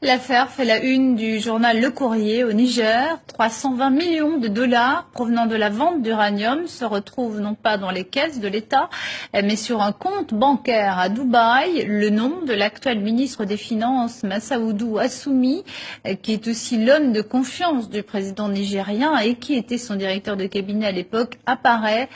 L'affaire fait la une du journal Le Courrier au Niger. 320 millions de dollars provenant de la vente d'uranium se retrouvent non pas dans les caisses de l'État, mais sur un compte bancaire à Dubaï. Le nom de l'actuel ministre des Finances, Massaoudou Assoumi, qui est aussi l'homme de confiance du président nigérien et qui était son directeur de cabinet à l'époque, apparaît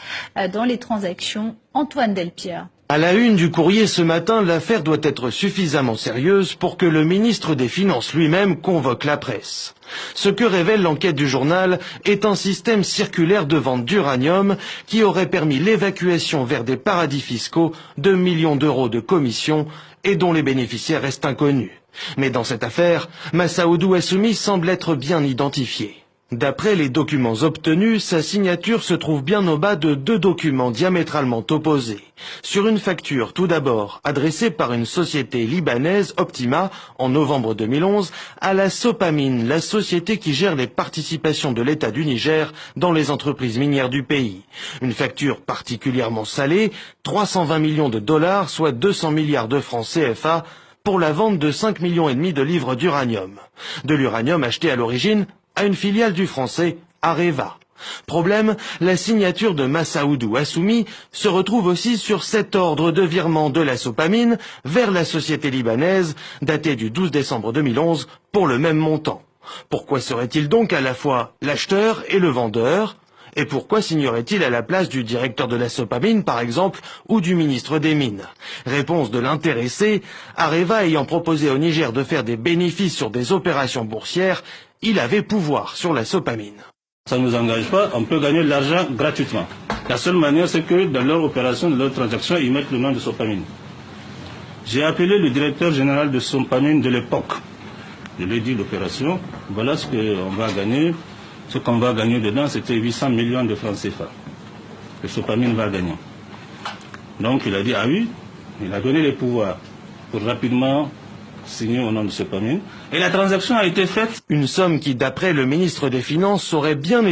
dans les transactions. Antoine Delpierre. À la une du Courrier ce matin, l'affaire doit être suffisamment sérieuse pour que le ministre des Finances lui-même convoque la presse. Ce que révèle l'enquête du journal est un système circulaire de vente d'uranium qui aurait permis l'évacuation vers des paradis fiscaux de millions d'euros de commissions et dont les bénéficiaires restent inconnus. Mais dans cette affaire, Massaoudou Assoumi semble être bien identifié. D'après les documents obtenus, sa signature se trouve bien au bas de deux documents diamétralement opposés. Sur une facture, tout d'abord, adressée par une société libanaise, Optima, en novembre 2011, à la Sopamine, la société qui gère les participations de l'État du Niger dans les entreprises minières du pays. Une facture particulièrement salée, 320 millions de dollars, soit 200 milliards de francs CFA, pour la vente de 5,5 millions de livres d'uranium. De l'uranium acheté à l'origine à une filiale du français Areva. Problème, la signature de Massaoudou Assoumi se retrouve aussi sur cet ordre de virement de la Sopamine vers la société libanaise, daté du 12 décembre 2011, pour le même montant. Pourquoi serait-il donc à la fois l'acheteur et le vendeur ? Et pourquoi signerait-il à la place du directeur de la Sopamine, par exemple, ou du ministre des Mines? Réponse de l'intéressé, Areva ayant proposé au Niger de faire des bénéfices sur des opérations boursières, il avait pouvoir sur la Sopamine. Ça ne nous engage pas, on peut gagner de l'argent gratuitement. La seule manière, c'est que dans leur opération, dans leur transaction, ils mettent le nom de Sopamine. J'ai appelé le directeur général de Sopamine de l'époque. Je lui ai dit l'opération, voilà ce qu'on va gagner. Ce qu'on va gagner dedans, c'était 800 millions de francs CFA. Que Sopamine va gagner. Donc il a dit, ah oui, il a donné les pouvoirs pour rapidement signé au nom de Sopamine. Et la transaction a été faite. Une somme qui, d'après le ministre des Finances, aurait bien